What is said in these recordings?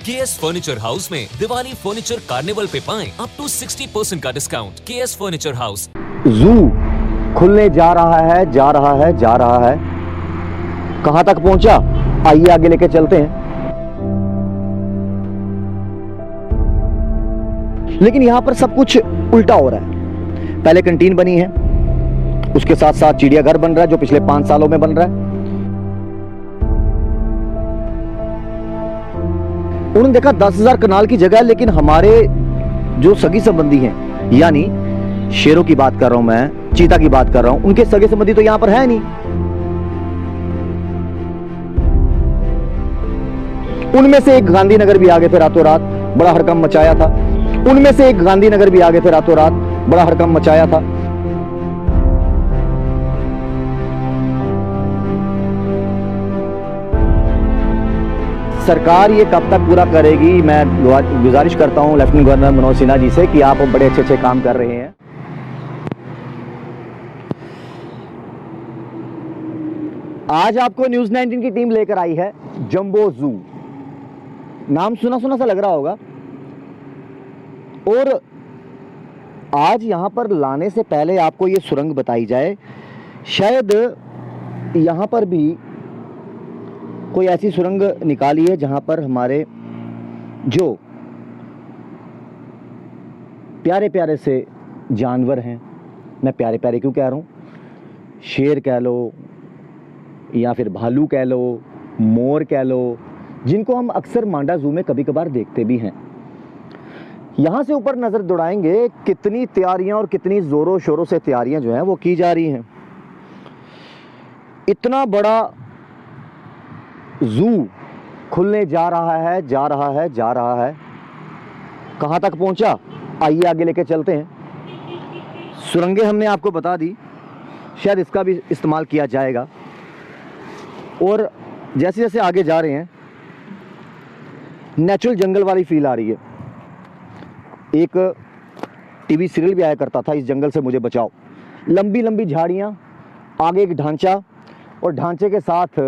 KS furniture house में Diwali furniture carnival पे पाएं अप टू 60% का डिस्काउंट। KS furniture house. जू खुलने जा रहा है, जा रहा है, जा रहा है। कहां तक पहुंचा, आइए आगे लेके चलते हैं। लेकिन यहां पर सब कुछ उल्टा हो रहा है। पहले कैंटीन बनी है, उसके साथ साथ चिड़ियाघर बन रहा है जो पिछले 5 सालों में बन रहा है। उन्होंने देखा 10,000 कनाल की जगह है, लेकिन हमारे जो सगी संबंधी हैं, यानी शेरों की बात कर रहा हूं मैं, चीता की बात कर रहा हूं, उनके सगे संबंधी तो यहां पर है नहीं। उनमें से एक गांधीनगर भी आ गए थे रातों रात, बड़ा हड़कंप मचाया था। उनमें से एक गांधीनगर भी आ गए थे रातों रात, बड़ा हड़कंप मचाया था। सरकार ये कब तक पूरा करेगी? मैं गुजारिश करता हूं लेफ्टिनेंट गवर्नर मनोज सिन्हा जी से कि आप बड़े अच्छे अच्छे काम कर रहे हैं। आज आपको न्यूज़ 19 की टीम लेकर आई है जंबो जू। नाम सुना सुना सा लग रहा होगा। और आज यहां पर लाने से पहले आपको ये सुरंग बताई जाए, शायद यहां पर भी कोई ऐसी सुरंग निकाली है जहां पर हमारे जो प्यारे प्यारे से जानवर हैं, मैं प्यारे प्यारे क्यों कह रहा हूं, शेर कह लो या फिर भालू कह लो, मोर कह लो, जिनको हम अक्सर मांडा जू में कभी कभार देखते भी हैं। यहां से ऊपर नजर दौड़ाएंगे, कितनी तैयारियां और कितनी जोरों शोरों से तैयारियां जो हैं वो की जा रही हैं। इतना बड़ा जू खुलने जा रहा है, जा रहा है, जा रहा है। कहां तक पहुंचा, आइए आगे लेके चलते हैं। सुरंगें हमने आपको बता दी, शायद इसका भी इस्तेमाल किया जाएगा। और जैसे जैसे आगे जा रहे हैं, नेचुरल जंगल वाली फील आ रही है। एक टीवी सीरियल भी आया करता था, इस जंगल से मुझे बचाओ। लंबी लंबी झाड़ियां, आगे एक ढांचा, और ढांचे के साथ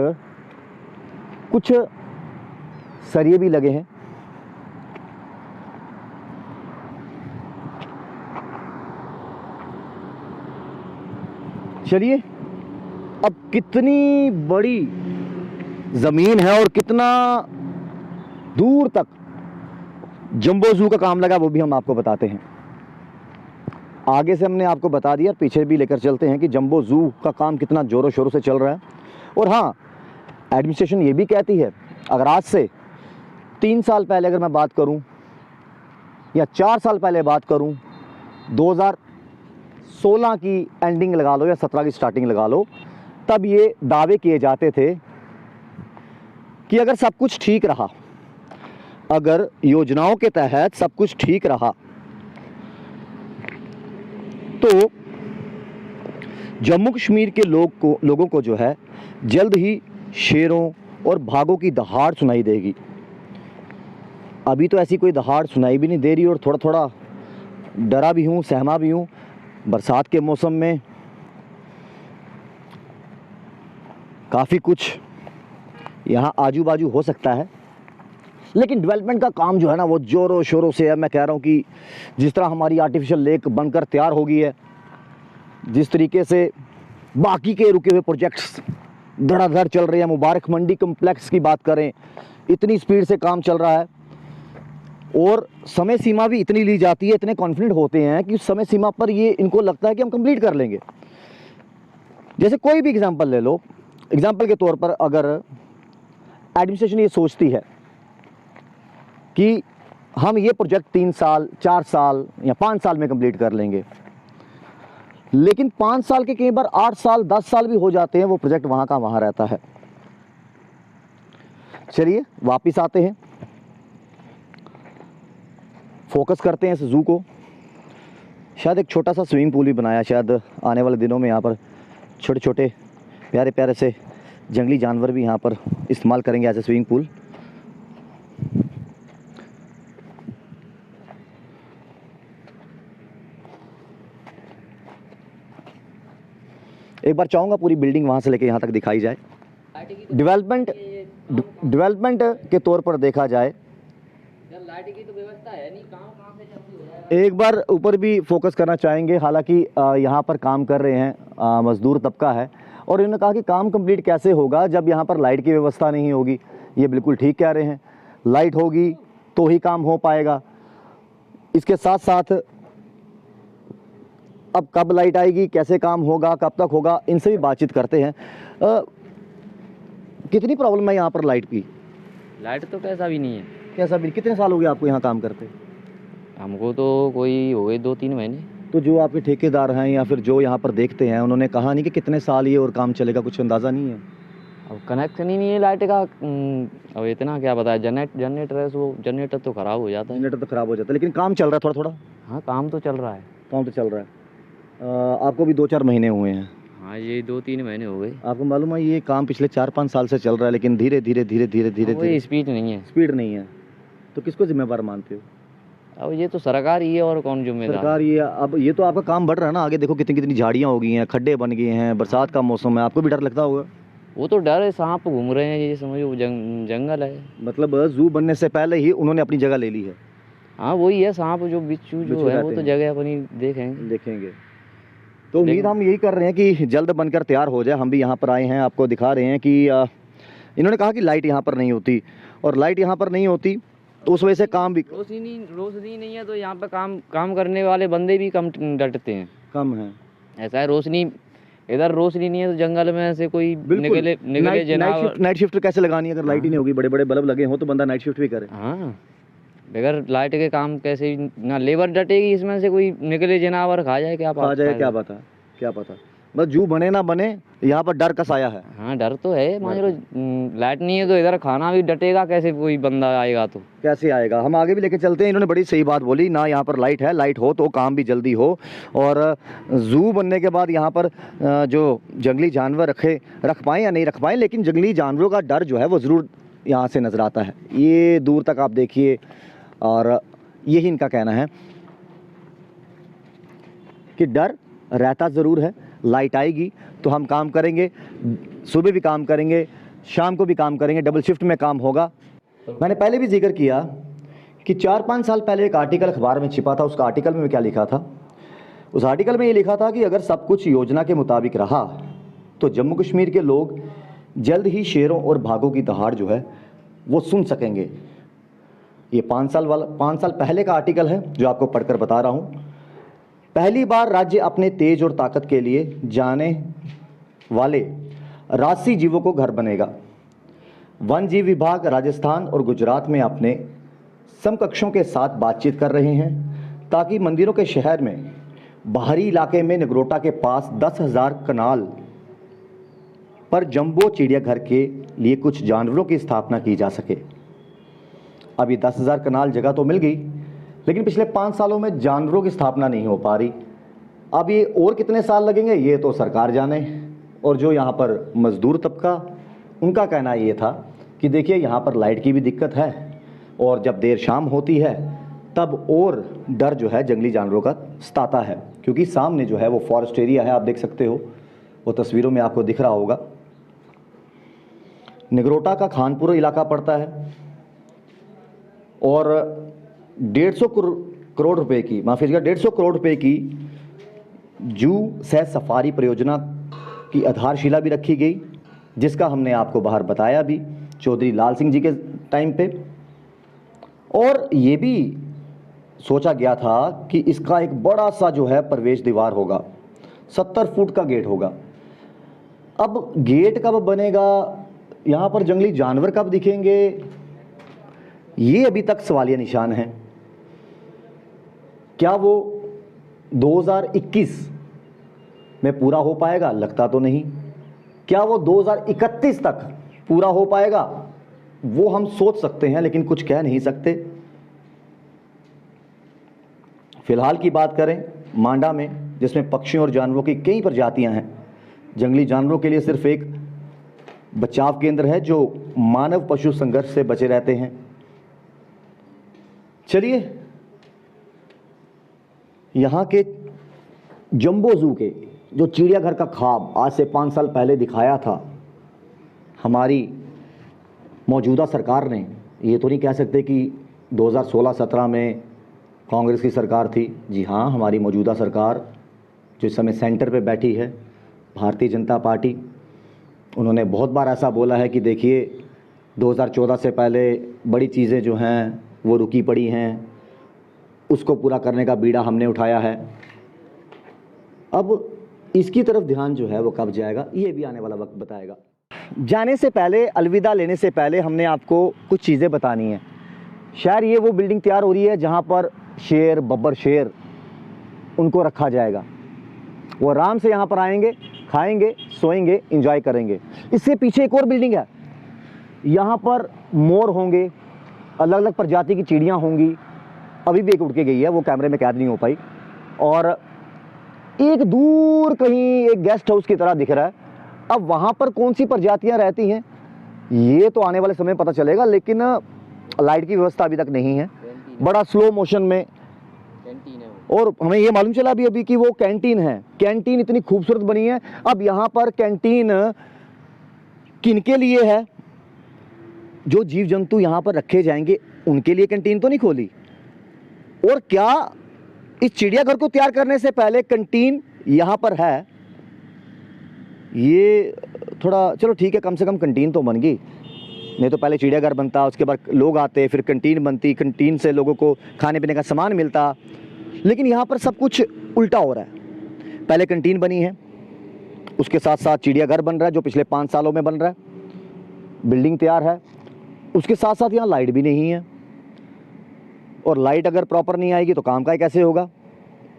कुछ सरिये भी लगे हैं। चलिए, अब कितनी बड़ी जमीन है और कितना दूर तक जंबो जू का काम लगा वो भी हम आपको बताते हैं। आगे से हमने आपको बता दिया, पीछे भी लेकर चलते हैं कि जंबो जू का काम कितना जोरों शोरों से चल रहा है। और हाँ, एडमिनिस्ट्रेशन ये भी कहती है, अगर आज से 3 साल पहले अगर मैं बात करूं या 4 साल पहले बात करूं, 2016 की एंडिंग लगा लो या 17 की स्टार्टिंग लगा लो, तब ये दावे किए जाते थे कि अगर सब कुछ ठीक रहा, अगर योजनाओं के तहत सब कुछ ठीक रहा, तो जम्मू कश्मीर के लोगों को जो है जल्द ही शेरों और भागों की दहाड़ सुनाई देगी। अभी तो ऐसी कोई दहाड़ सुनाई भी नहीं दे रही, और थोड़ा थोड़ा डरा भी हूँ, सहमा भी हूँ। बरसात के मौसम में काफ़ी कुछ यहाँ आजू बाजू हो सकता है, लेकिन डेवलपमेंट का काम जो है ना वो जोरों शोरों से है। मैं कह रहा हूँ कि जिस तरह हमारी आर्टिफिशियल लेक बनकर तैयार हो गई है, जिस तरीके से बाकी के रुके हुए प्रोजेक्ट्स धड़ाधड़ चल रहे हैं, मुबारक मंडी कम्प्लेक्स की बात करें, इतनी स्पीड से काम चल रहा है, और समय सीमा भी इतनी ली जाती है, इतने कॉन्फिडेंट होते हैं कि उस समय सीमा पर ये इनको लगता है कि हम कंप्लीट कर लेंगे। जैसे कोई भी एग्जांपल ले लो, एग्जांपल के तौर पर अगर एडमिनिस्ट्रेशन ये सोचती है कि हम ये प्रोजेक्ट 3 साल, 4 साल या 5 साल में कंप्लीट कर लेंगे, लेकिन 5 साल के कई बार 8 साल, 10 साल भी हो जाते हैं, वो प्रोजेक्ट वहाँ का वहाँ रहता है। चलिए वापिस आते हैं, फोकस करते हैं इस जू को। शायद एक छोटा सा स्विमिंग पूल भी बनाया, शायद आने वाले दिनों में यहाँ पर छोटे छोटे प्यारे प्यारे से जंगली जानवर भी यहाँ पर इस्तेमाल करेंगे एज ए स्विमिंग पूल। एक बार चाहूँगा पूरी बिल्डिंग वहाँ से लेके यहाँ तक दिखाई जाए। डेवलपमेंट के तौर पर देखा जाए यार लाइट की तो व्यवस्था है नहीं, काम कहाँ से जल्दी हो जाएगा। एक बार ऊपर भी फोकस करना चाहेंगे। हालांकि यहाँ पर काम कर रहे हैं मजदूर तबका है, और इन्होंने कहा कि काम कंप्लीट कैसे होगा जब यहाँ पर लाइट की व्यवस्था नहीं होगी। ये बिल्कुल ठीक कह रहे हैं, लाइट होगी तो ही काम हो पाएगा। इसके साथ साथ अब कब लाइट आएगी, कैसे काम होगा, कब तक होगा, इनसे भी बातचीत करते हैं। कितनी प्रॉब्लम है यहाँ पर लाइट की? लाइट तो कैसा भी नहीं है। कैसा भी? कितने साल हो गए आपको यहाँ काम करते? हमको तो कोई हो गए 2-3 महीने। तो जो आपके ठेकेदार हैं या फिर जो यहाँ पर देखते हैं, उन्होंने कहा नहीं कि कितने साल ये और काम चलेगा? कुछ अंदाज़ा नहीं है? अब कनेक्शन ही नहीं है लाइट का। अब इतना क्या बताया, जनरेटर है, वो जनरेटर तो ख़राब हो जाता है। जनरेटर तो ख़राब हो जाता है, लेकिन काम चल रहा है थोड़ा थोड़ा? हाँ, काम तो चल रहा है। काम तो चल रहा है। आपको भी 2-4 महीने हुए हैं? हाँ, ये 2-3 महीने हो गए। आपको मालूम है ये काम पिछले 4-5 साल से चल रहा है, लेकिन धीरे धीरे धीरे धीरे धीरे कोई धीरे स्पीड नहीं है। स्पीड नहीं है। तो किसको जिम्मेवार मानते हो? अब ये तो सरकार ही है, और कौन जिम्मेदार। सरकार ये। अब ये तो आपका काम बढ़ रहा है ना, आगे देखो कितनी कितनी झाड़ियाँ हो गई हैं, खड्डे बन गए हैं, बरसात का मौसम है, आपको भी डर लगता होगा? वो तो डर है, सांप घूम रहे हैं, ये समझो जंगल है। मतलब जू बनने से पहले ही उन्होंने अपनी जगह ले ली है। हाँ, वही है, सांप जो बिच्छू जो बिच्छू है, वो रहते तो हैं। जगह अपनी देखेंगे। देखेंगे। तो उम्मीद हम यही कर रहे हैं कि जल्द बनकर तैयार हो जाए। हम भी यहाँ पर आए हैं, आपको दिखा रहे हैं कि इन्होंने कहा कि लाइट यहाँ पर नहीं होती, और लाइट यहाँ पर नहीं होती तो उस वजह से काम भी रोशनी नहीं है, तो यहाँ पे काम करने वाले बंदे भी कम डटते हैं। कम है। ऐसा है, रोशनी इधर रोशनी नहीं है तो जंगल में से कोई निकले जनावर। नाइट शिफ्ट कैसे लगानी है अगर लाइट ही नहीं होगी? बड़े बड़े बल्ब लगे हो तो बंदा नाइट शिफ्ट भी करे। हाँ, बगैर लाइट के काम कैसे ना लेबर डटेगी, इसमें से कोई निकले जनावर खा जाए, क्या खा जाए, क्या पता, क्या पता। बस जू बने ना बने, यहाँ पर डर का साया है। हाँ, डर तो है। मान लो लाइट नहीं है तो इधर खाना भी डटेगा कैसे, कोई बंदा आएगा तो कैसे आएगा? हम आगे भी लेके चलते हैं। इन्होंने बड़ी सही बात बोली ना, यहाँ पर लाइट है, लाइट हो तो काम भी जल्दी हो। और जू बनने के बाद यहाँ पर जो जंगली जानवर रख पाएँ या नहीं रख पाएँ, लेकिन जंगली जानवरों का डर जो है वो ज़रूर यहाँ से नज़र आता है। ये दूर तक आप देखिए, और यही इनका कहना है कि डर रहता ज़रूर है। लाइट आएगी तो हम काम करेंगे, सुबह भी काम करेंगे, शाम को भी काम करेंगे, डबल शिफ्ट में काम होगा। मैंने पहले भी जिक्र किया कि 4-5 साल पहले एक आर्टिकल अखबार में छिपा था। उस आर्टिकल में क्या लिखा था? उस आर्टिकल में ये लिखा था कि अगर सब कुछ योजना के मुताबिक रहा तो जम्मू कश्मीर के लोग जल्द ही शेरों और बाघों की दहाड़ जो है वो सुन सकेंगे। ये 5 साल पहले का आर्टिकल है जो आपको पढ़कर बता रहा हूँ। पहली बार राज्य अपने तेज और ताकत के लिए जाने वाले राजसी जीवों को घर बनेगा। वन जीव विभाग राजस्थान और गुजरात में अपने समकक्षों के साथ बातचीत कर रहे हैं ताकि मंदिरों के शहर में बाहरी इलाके में निगरोटा के पास 10,000 कनाल पर जंबो चिड़ियाघर के लिए कुछ जानवरों की स्थापना की जा सके। अभी 10,000 कनाल जगह तो मिल गई, लेकिन पिछले 5 सालों में जानवरों की स्थापना नहीं हो पा रही। अब ये और कितने साल लगेंगे ये तो सरकार जाने। और जो यहाँ पर मजदूर तबका, उनका कहना ये था कि देखिए यहाँ पर लाइट की भी दिक्कत है, और जब देर शाम होती है तब और डर जो है जंगली जानवरों का सताता है, क्योंकि सामने जो है वो फॉरेस्ट एरिया है, आप देख सकते हो, वो तस्वीरों में आपको दिख रहा होगा। निगरोटा का खानपुर इलाका पड़ता है, और 150 करोड़ रुपए की, माफ कीजिएगा, 150 करोड़ रुपए की जू सह सफारी परियोजना की आधारशिला भी रखी गई, जिसका हमने आपको बाहर बताया भी चौधरी लाल सिंह जी के टाइम पे। और ये भी सोचा गया था कि इसका एक बड़ा सा जो है प्रवेश द्वार होगा, 70 फुट का गेट होगा। अब गेट कब बनेगा, यहाँ पर जंगली जानवर कब दिखेंगे, ये अभी तक सवालिया निशान है। क्या वो 2021 में पूरा हो पाएगा? लगता तो नहीं। क्या वो 2031 तक पूरा हो पाएगा? वो हम सोच सकते हैं, लेकिन कुछ कह नहीं सकते। फिलहाल की बात करें मांडा में, जिसमें पक्षियों और जानवरों की कई प्रजातियां हैं, जंगली जानवरों के लिए सिर्फ एक बचाव केंद्र है जो मानव पशु संघर्ष से बचे रहते हैं। चलिए यहाँ के जंबो जू के जो चिड़ियाघर का ख्वाब आज से 5 साल पहले दिखाया था हमारी मौजूदा सरकार ने, ये तो नहीं कह सकते कि 2016-17 में कांग्रेस की सरकार थी। जी हाँ, हमारी मौजूदा सरकार जो इस समय सेंटर पे बैठी है, भारतीय जनता पार्टी, उन्होंने बहुत बार ऐसा बोला है कि देखिए 2014 से पहले बड़ी चीज़ें जो हैं वो रुकी पड़ी हैं, उसको पूरा करने का बीड़ा हमने उठाया है। अब इसकी तरफ ध्यान जो है वो कब जाएगा, ये भी आने वाला वक्त बताएगा। जाने से पहले, अलविदा लेने से पहले हमने आपको कुछ चीज़ें बतानी हैं। शायद ये वो बिल्डिंग तैयार हो रही है जहाँ पर शेर, बब्बर शेर, उनको रखा जाएगा। वो आराम से यहाँ पर आएंगे, खाएंगे, सोएंगे, एंजॉय करेंगे। इससे पीछे एक और बिल्डिंग है, यहाँ पर मोर होंगे, अलग अलग प्रजाति की चिड़ियाँ होंगी। अभी भी एक उड़ के गई है, वो कैमरे में कैद नहीं हो पाई। और एक दूर कहीं एक गेस्ट हाउस की तरह दिख रहा है। अब वहाँ पर कौन सी प्रजातियाँ रहती हैं ये तो आने वाले समय में पता चलेगा, लेकिन लाइट की व्यवस्था अभी तक नहीं है, बड़ा स्लो मोशन में कैंटीन है। और हमें ये मालूम चला अभी कि वो कैंटीन है। कैंटीन इतनी खूबसूरत बनी है। अब यहाँ पर कैंटीन किनके लिए है? जो जीव जंतु यहाँ पर रखे जाएंगे उनके लिए कैंटीन तो नहीं खोली। और क्या इस चिड़ियाघर को तैयार करने से पहले कैंटीन यहाँ पर है? ये थोड़ा, चलो ठीक है, कम से कम कैंटीन तो बन गई। नहीं तो पहले चिड़ियाघर बनता, उसके बाद लोग आते, फिर कैंटीन बनती, कैंटीन से लोगों को खाने पीने का सामान मिलता। लेकिन यहाँ पर सब कुछ उल्टा हो रहा है। पहले कैंटीन बनी है, उसके साथ साथ चिड़ियाघर बन रहा है जो पिछले 5 सालों में बन रहा है, बिल्डिंग तैयार है, उसके साथ साथ यहाँ लाइट भी नहीं है। और लाइट अगर प्रॉपर नहीं आएगी तो काम का कैसे होगा?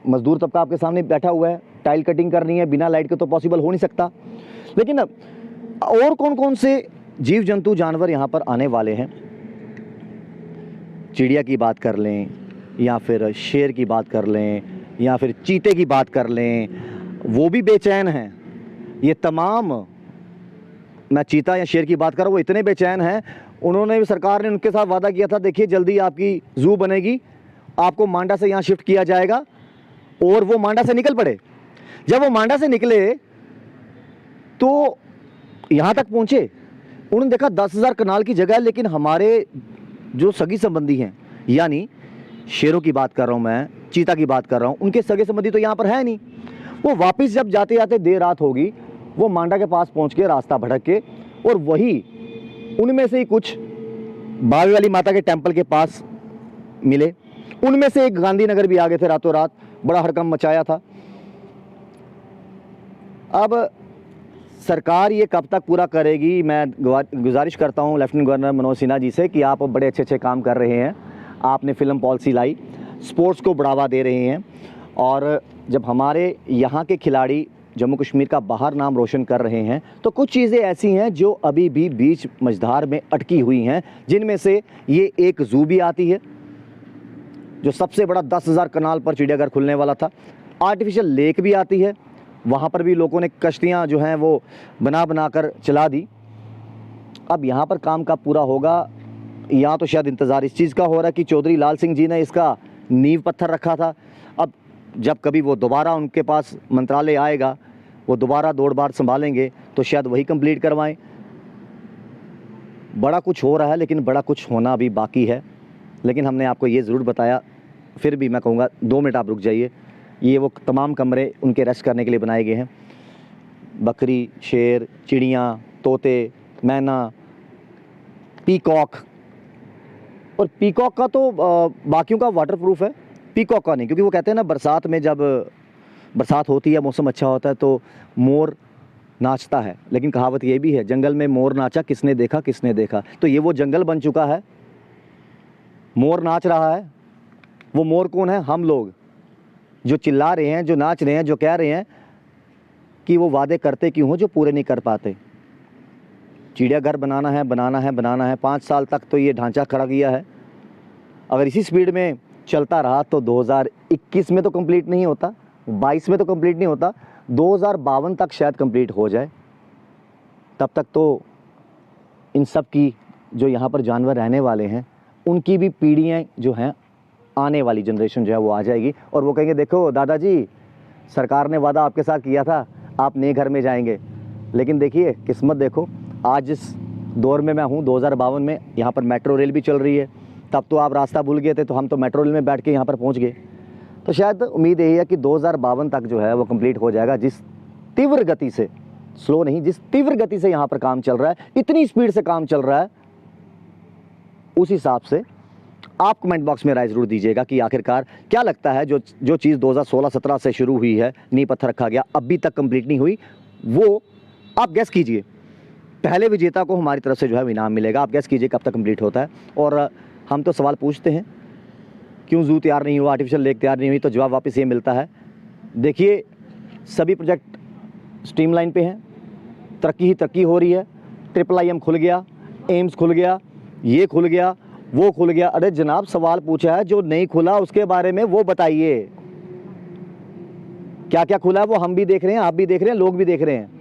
मजदूर तबका आपके सामने बैठा हुआ है, टाइल कटिंग करनी है, बिना लाइट के तो पॉसिबल हो नहीं सकता। लेकिन और कौन कौन से जीव जंतु जानवर यहाँ पर आने वाले हैं? चिड़िया की बात कर लें, या फिर शेर की बात कर लें, या फिर चीते की बात कर लें, वो भी बेचैन हैं। ये तमाम, मैं चीता या शेर की बात कर रहा हूँ, वो इतने बेचैन हैं। उन्होंने, सरकार ने उनके साथ वादा किया था, देखिए जल्दी आपकी जू बनेगी, आपको मांडा से यहाँ शिफ्ट किया जाएगा। और वो मांडा से निकल पड़े। जब वो मांडा से निकले तो यहाँ तक पहुँचे, उन्होंने देखा 10,000 कनाल की जगह है, लेकिन हमारे जो सगी संबंधी हैं, यानी शेरों की बात कर रहा हूँ मैं, चीता की बात कर रहा हूँ, उनके सगे संबंधी तो यहाँ पर है नहीं। वो वापस जब जाते जाते देर रात होगी, वो मांडा के पास पहुँच के रास्ता भटक के, और वही उनमें से ही कुछ बावे वाली माता के टेम्पल के पास मिले। उनमें से एक गांधीनगर भी आ गए थे रातों रात, बड़ा हड़कंप मचाया था। अब सरकार ये कब तक पूरा करेगी? मैं गुजारिश करता हूँ लेफ्टिनेंट गवर्नर मनोज सिन्हा जी से कि आप बड़े अच्छे अच्छे काम कर रहे हैं, आपने फिल्म पॉलिसी लाई, स्पोर्ट्स को बढ़ावा दे रहे हैं, और जब हमारे यहाँ के खिलाड़ी जम्मू कश्मीर का बाहर नाम रोशन कर रहे हैं, तो कुछ चीज़ें ऐसी हैं जो अभी भी बीच मझधार में अटकी हुई हैं, जिनमें से ये एक जू भी आती है जो सबसे बड़ा 10,000 कनाल पर चिड़ियाघर खुलने वाला था। आर्टिफिशियल लेक भी आती है, वहाँ पर भी लोगों ने कश्तियाँ जो हैं वो बना कर चला दी। अब यहाँ पर काम कब पूरा होगा? यहाँ तो शायद इंतज़ार इस चीज़ का हो रहा है कि चौधरी लाल सिंह जी ने इसका नींव पत्थर रखा था। अब जब कभी वो दोबारा उनके पास मंत्रालय आएगा, वो दोबारा दौड़ बार संभालेंगे, तो शायद वही कंप्लीट करवाएं। बड़ा कुछ हो रहा है, लेकिन बड़ा कुछ होना अभी बाकी है। लेकिन हमने आपको ये ज़रूर बताया, फिर भी मैं कहूँगा 2 मिनट आप रुक जाइए। ये वो तमाम कमरे उनके रेस्ट करने के लिए बनाए गए हैं। बकरी, शेर, चिड़ियाँ, तोते, मैना, पीकॉक। और पीकॉक का तो बाकियों का वाटरप्रूफ है, पीकॉक का नहीं, क्योंकि वो कहते हैं ना, बरसात में जब बरसात होती है, मौसम अच्छा होता है, तो मोर नाचता है। लेकिन कहावत ये भी है, जंगल में मोर नाचा किसने देखा, किसने देखा। तो ये वो जंगल बन चुका है, मोर नाच रहा है। वो मोर कौन है? हम लोग, जो चिल्ला रहे हैं, जो नाच रहे हैं, जो कह रहे हैं कि वो वादे करते क्यों हो जो पूरे नहीं कर पाते। चिड़ियाघर बनाना है, बनाना है, बनाना है। 5 साल तक तो ये ढांचा खड़ा किया है। अगर इसी स्पीड में चलता रहा तो 2021 में तो कंप्लीट नहीं होता, 22 में तो कंप्लीट नहीं होता, 2052 तक शायद कंप्लीट हो जाए। तब तक तो इन सब की, जो यहाँ पर जानवर रहने वाले हैं, उनकी भी पीढ़ियाँ जो हैं, आने वाली जनरेशन जो है वो आ जाएगी, और वो कहेंगे देखो दादाजी, सरकार ने वादा आपके साथ किया था, आप नए घर में जाएंगे। लेकिन देखिए किस्मत देखो, आज जिस दौर में मैं हूँ 2052 में, यहाँ पर मेट्रो रेल भी चल रही है, तब तो आप रास्ता भूल गए थे, तो हम तो मेट्रो रेल में बैठ के यहाँ पर पहुँच गए। तो शायद उम्मीद यही है कि 2052 तक जो है वो कंप्लीट हो जाएगा। जिस तीव्र गति से, स्लो नहीं, जिस तीव्र गति से यहाँ पर काम चल रहा है, इतनी स्पीड से काम चल रहा है, उस हिसाब से आप कमेंट बॉक्स में राय जरूर दीजिएगा कि आखिरकार क्या लगता है जो चीज़ 2016-17 से शुरू हुई है, नींव पत्थर रखा गया, अभी तक कंप्लीट नहीं हुई, वो आप गैस कीजिए। पहले विजेता को हमारी तरफ से जो है इनाम मिलेगा। आप गैस कीजिए कब तक कंप्लीट होता है। और हम तो सवाल पूछते हैं, क्यों ज़ू तैयार नहीं हुआ, आर्टिफिशियल लेक तैयार नहीं हुई, तो जवाब वापस ये मिलता है। देखिए, सभी प्रोजेक्ट स्ट्रीमलाइन पे हैं, तरक्की ही तरक्की हो रही है। IIIM खुल गया, एम्स खुल गया, ये खुल गया, वो खुल गया। अरे जनाब, सवाल पूछा है, जो नहीं खुला उसके बारे में वो बताइए। क्या क्या खुला है वो हम भी देख रहे हैं, आप भी देख रहे हैं, लोग भी देख रहे हैं।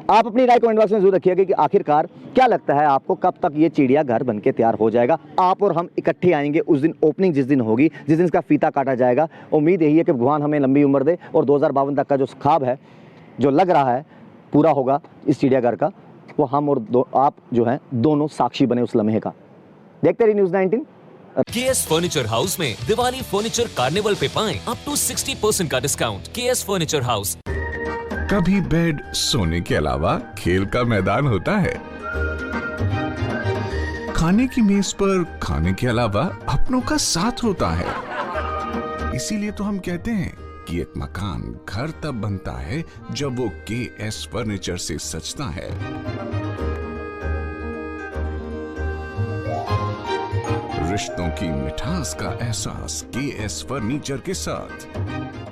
आप अपनी राय कमेंट बॉक्स में जरूर रखिएगा कि आखिरकार क्या लगता है आपको, कब तक ये चिड़ियाघर बन के तैयार हो जाएगा। आप और हम इकट्ठे आएंगे उस दिन, ओपनिंग जिस दिन होगी, जिस दिन इसका फीता काटा जाएगा। उम्मीद यही है कि भगवान हमें लंबी उम्र दे और 2052 तक का जो ख्वाब है, जो लग रहा है पूरा होगा इस चिड़ियाघर का, वो हम और आप जो हैं दोनों साक्षी बने उस लम्हे का। देखते रहिए न्यूज़ 19। KS फर्नीचर हाउस में दिवाली फर्नीचर कार्निवल पे पाएं अप टू 60% का डिस्काउंट। KS furniture house. कभी बेड सोने के अलावा खेल का मैदान होता है, खाने की मेज पर खाने के अलावा अपनों का साथ होता है। इसीलिए तो हम कहते हैं कि एक मकान घर तब बनता है जब वो KS फर्नीचर से सजता है। रिश्तों की मिठास का एहसास KS फर्नीचर के साथ।